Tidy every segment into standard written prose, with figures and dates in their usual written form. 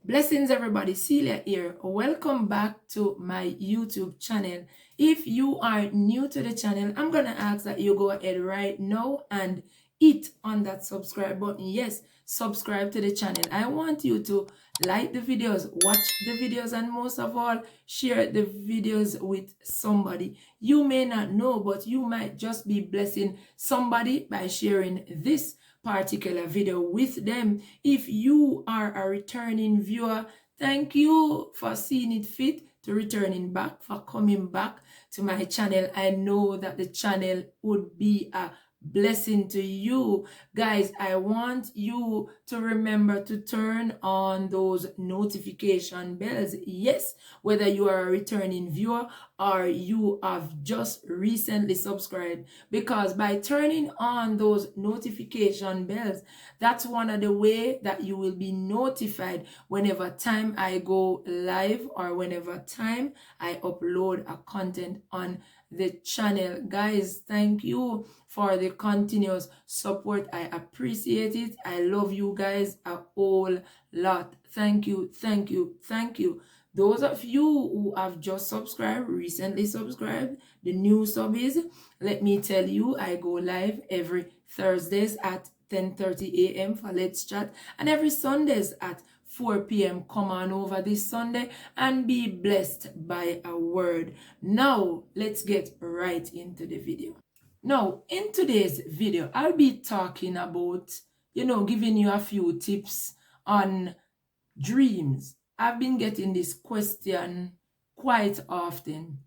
Blessings everybody, Celia here. Welcome back to my YouTube channel. If you are new to the channel, I'm going to ask that you go ahead right now and hit on that subscribe button. Yes, subscribe to the channel. I want you to like the videos, watch the videos, and most of all, share the videos with somebody. You may not know, but you might just be blessing somebody by sharing this particular video with them. If you are a returning viewer, thank you for seeing it fit to returning back, for coming back to my channel. I know that the channel would be a blessing to you. Guys, I want you to remember to turn on those notification bells. Yes, whether you are a returning viewer or you have just recently subscribed, because by turning on those notification bells, that's one of the way that you will be notified whenever time I go live or whenever time I upload a content on the channel. Guys, thank you for the continuous support. I appreciate it. I love you guys a whole lot. Thank you, thank you, thank you. Those of you who have just subscribed, recently subscribed, the new subbies, let me tell you, I go live every Thursdays at 10:30 a.m. for Let's Chat, and every Sundays at 4 p.m. Come on over this Sunday and be blessed by a word. Now, let's get right into the video. Now, in today's video, I'll be talking about, giving you a few tips on dreams. I've been getting this question quite often.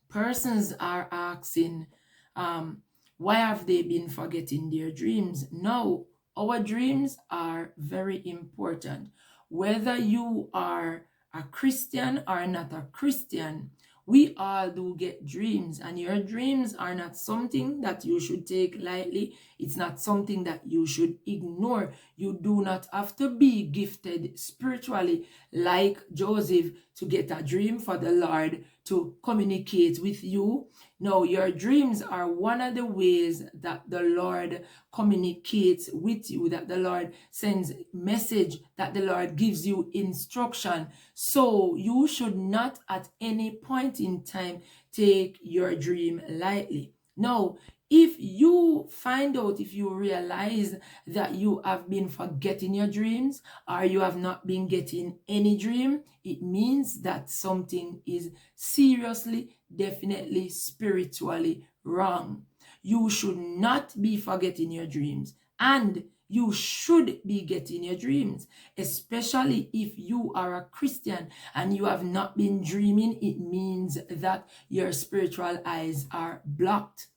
Persons are asking, why have they been forgetting their dreams? No, our dreams are very important. Whether you are a Christian or not a Christian, we all do get dreams, and your dreams are not something that you should take lightly. It's not something that you should ignore. You do not have to be gifted spiritually like Joseph to get a dream for the Lord to communicate with you. No, your dreams are one of the ways that the Lord communicates with you, that the Lord sends message, that the Lord gives you instruction. So you should not at any point in time take your dream lightly. No, if you find out, if you realize that you have been forgetting your dreams or you have not been getting any dream, it means that something is seriously, definitely spiritually wrong. You should not be forgetting your dreams, and you should be getting your dreams, especially if you are a Christian and you have not been dreaming. It means that your spiritual eyes are blocked.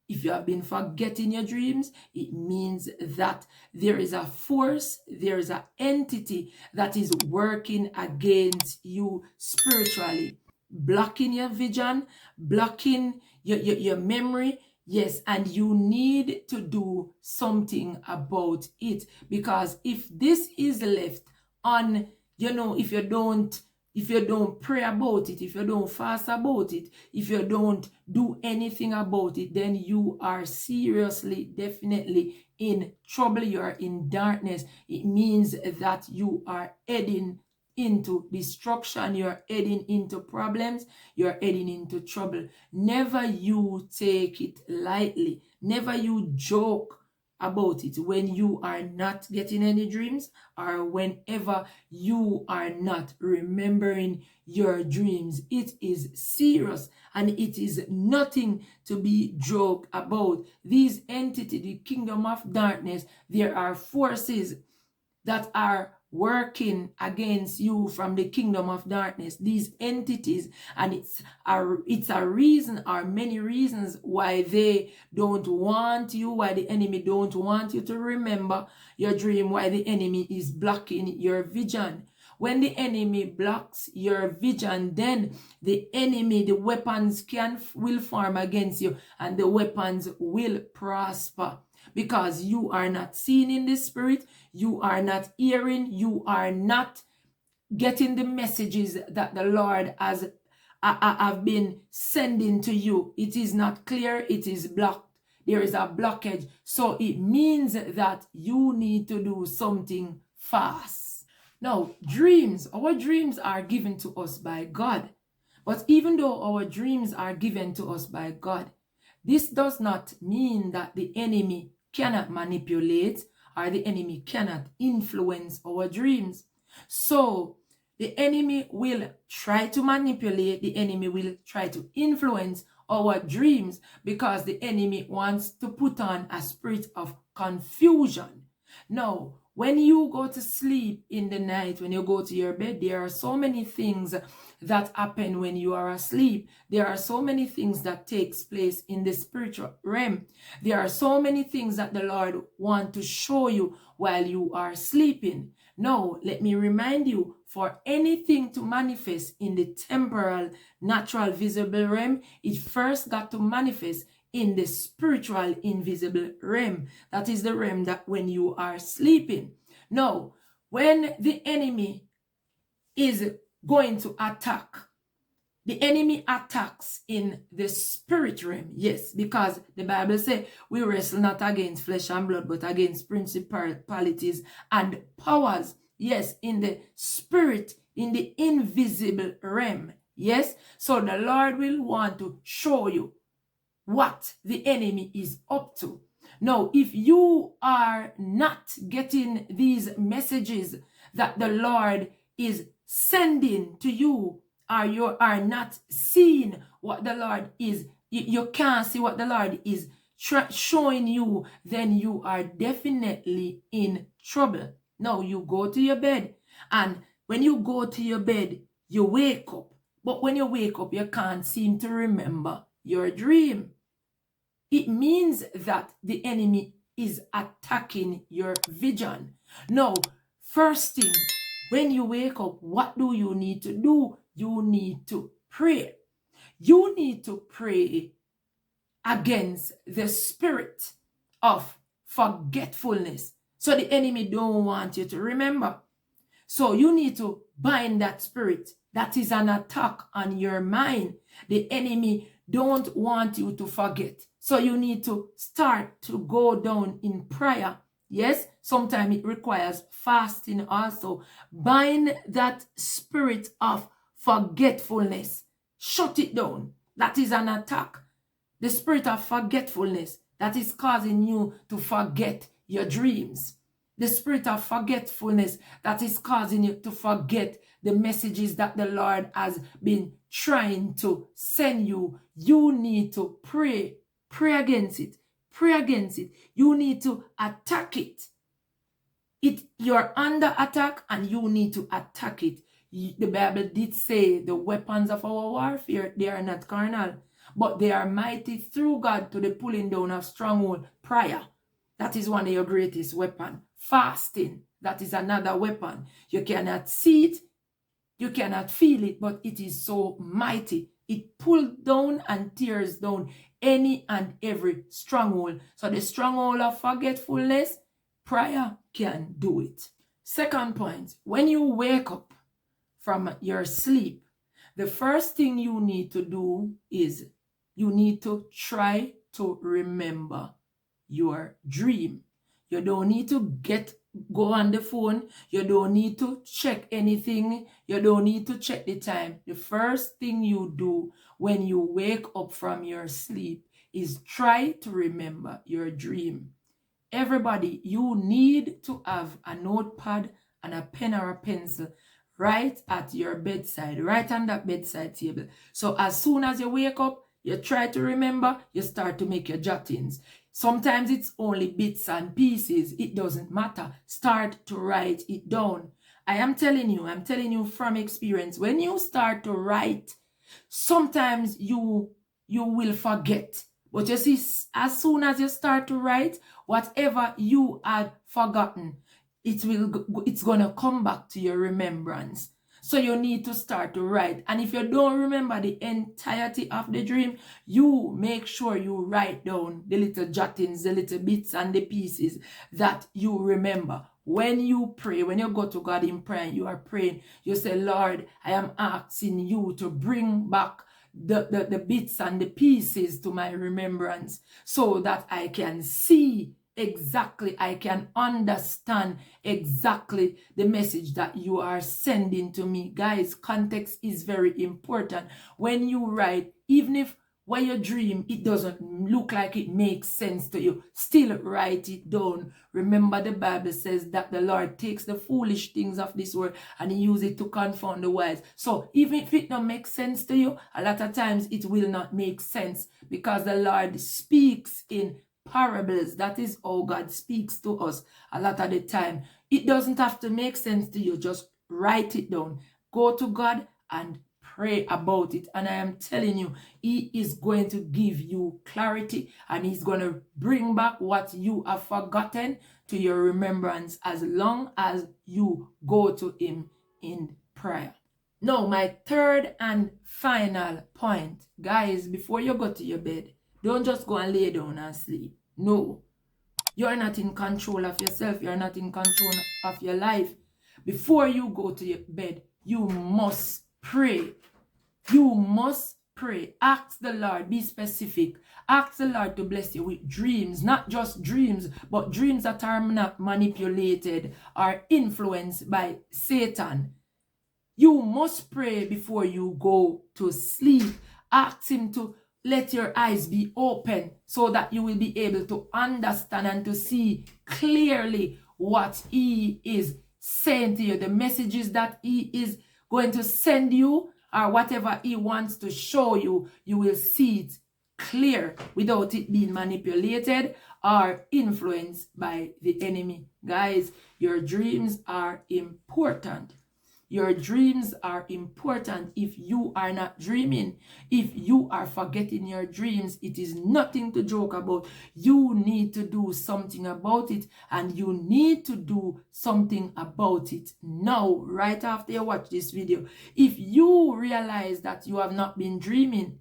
If you have been forgetting your dreams, it means that there is a force, there is an entity that is working against you spiritually, blocking your vision, blocking your memory. Yes, and you need to do something about it, because if this is left on, if you don't pray about it, if you don't fast about it, if you don't do anything about it, then you are seriously, definitely in trouble. You are in darkness. It means that you are heading into destruction. You're heading into problems. You're heading into trouble. Never you take it lightly. Never you joke about it when you are not getting any dreams, or whenever you are not remembering your dreams. It is serious and it is nothing to be joked about. These entities, the kingdom of darkness, there are forces that are working against you from the kingdom of darkness, these entities, and it's a reason, or many reasons, why they don't want you, why the enemy don't want you to remember your dream, why the enemy is blocking your vision. When the enemy blocks your vision, then the enemy, the weapons will form against you, and the weapons will prosper. Because you are not seeing in the spirit, you are not hearing, you are not getting the messages that the Lord has have been sending to you. It is not clear, it is blocked. There is a blockage. So it means that you need to do something fast. Now, our dreams are given to us by God. But even though our dreams are given to us by God, this does not mean that the enemy cannot manipulate or the enemy cannot influence our dreams. So the enemy will try to manipulate, the enemy will try to influence our dreams because the enemy wants to put on a spirit of confusion. Now, when you go to sleep in the night, when you go to your bed, there are so many things that happen when you are asleep. There are so many things that takes place in the spiritual realm. There are so many things that the Lord wants to show you while you are sleeping. Now, let me remind you, for anything to manifest in the temporal, natural, visible realm, it first got to manifest in the spiritual, invisible realm. That is the realm that when you are sleeping. Now, when the enemy is going to attack, the enemy attacks in the spirit realm. Yes, because the Bible says we wrestle not against flesh and blood, but against principalities and powers. Yes, in the spirit, in the invisible realm. Yes, so the Lord will want to show you what the enemy is up to. Now, if you are not getting these messages that the Lord is sending to you, or you are not seeing what the Lord is, you can't see what the Lord is showing you, then you are definitely in trouble. Now, you go to your bed, and when you go to your bed, you wake up. But when you wake up, you can't seem to remember your dream. It means that the enemy is attacking your vision. Now, first thing, when you wake up, what do you need to do? You need to pray. You need to pray against the spirit of forgetfulness. So the enemy don't want you to remember. So you need to bind that spirit. That is an attack on your mind. The enemy don't want you to forget. So you need to start to go down in prayer. Yes, sometimes it requires fasting also. Bind that spirit of forgetfulness. Shut it down. That is an attack. The spirit of forgetfulness that is causing you to forget your dreams. The spirit of forgetfulness that is causing you to forget the messages that the Lord has been trying to send you. You need to pray. Pray against it. Pray against it. You need to attack it. You're under attack and you need to attack it. The Bible did say the weapons of our warfare, they are not carnal, but they are mighty through God to the pulling down of stronghold. Prayer, that is one of your greatest weapons. Fasting, that is another weapon. You cannot see it, you cannot feel it, but it is so mighty. It pulls down and tears down any and every stronghold. So the stronghold of forgetfulness, prayer can do it. Second point, when you wake up from your sleep, the first thing you need to do is you need to try to remember your dream. You don't need to go on the phone. You don't need to check anything. You don't need to check the time. The first thing you do when you wake up from your sleep is try to remember your dream. Everybody, you need to have a notepad and a pen or a pencil right at your bedside, right on that bedside table. So as soon as you wake up, you try to remember, you start to make your jottings. Sometimes it's only bits and pieces. It doesn't matter. Start to write it down. I'm telling you from experience, when you start to write, sometimes you will forget. But you see, as soon as you start to write, whatever you had forgotten, it's going to come back to your remembrance. So you need to start to write. And if you don't remember the entirety of the dream, you make sure you write down the little jottings, the little bits and the pieces that you remember. When you pray, when you go to God in prayer and you are praying, you say, Lord, I am asking you to bring back the bits and the pieces to my remembrance so that I can see exactly, I can understand exactly the message that you are sending to me. Guys, context is very important. When you write, even if when you dream, it doesn't look like it makes sense to you, still write it down. Remember, the Bible says that the Lord takes the foolish things of this world and he uses it to confound the wise. So even if it don't make sense to you, a lot of times it will not make sense because the Lord speaks in parables. That is how God speaks to us a lot of the time. It doesn't have to make sense to you. Just write it down. Go to God and pray about it. And I am telling you, he is going to give you clarity and he's going to bring back what you have forgotten to your remembrance as long as you go to him in prayer. Now, my third and final point, guys, before you go to your bed, don't just go and lay down and sleep. No, you're not in control of yourself. You're not in control of your life. Before you go to your bed, you must pray. You must pray. Ask the Lord. Be specific. Ask the Lord to bless you with dreams. Not just dreams, but dreams that are not manipulated or influenced by Satan. You must pray before you go to sleep. Ask him to let your eyes be open so that you will be able to understand and to see clearly what he is saying to you. The messages that he is going to send you or whatever he wants to show you, you will see it clear without it being manipulated or influenced by the enemy. Guys, your dreams are important. Your dreams are important. If you are not dreaming, if you are forgetting your dreams, it is nothing to joke about. You need to do something about it, and you need to do something about it now, right after you watch this video. If you realize that you have not been dreaming,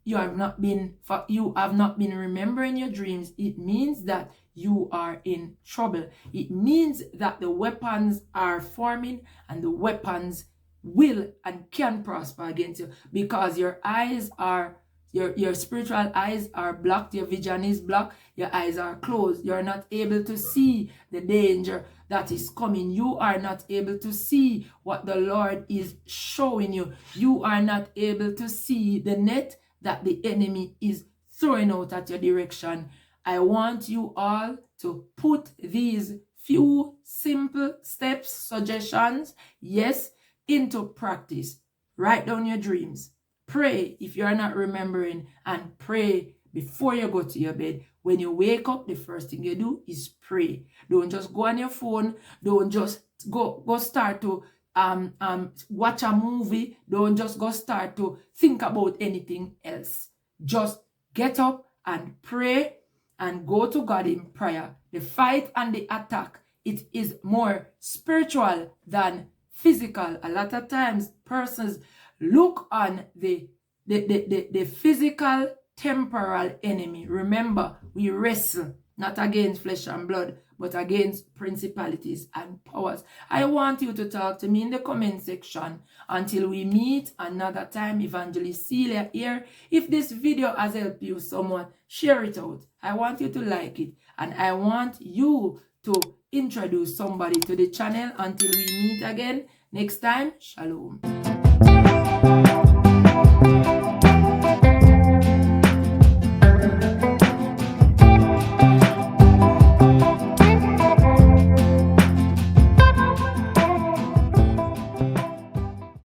you have not been remembering your dreams, it means that you are in trouble. It means that the weapons are forming and the weapons will and can prosper against you because your eyes are your spiritual eyes are blocked, your vision is blocked, your eyes are closed. You're not able to see the danger that is coming. You are not able to see what the Lord is showing you. You are not able to see the net that the enemy is throwing out at your direction. I want you all to put these few simple steps, suggestions, yes, into practice. Write down your dreams. Pray if you are not remembering, and pray before you go to your bed. When you wake up, the first thing you do is pray. Don't just go on your phone. Don't just go start to watch a movie. Don't just go start to think about anything else. Just get up and pray and go to God in prayer. The fight and the attack, it is more spiritual than physical. A lot of times persons look on the physical temporal enemy. Remember, we wrestle not against flesh and blood, but against principalities and powers. I want you to talk to me in the comment section. Until we meet another time, Evangelist Celia here. If this video has helped you someone, share it out. I want you to like it. And I want you to introduce somebody to the channel. Until we meet again next time, shalom.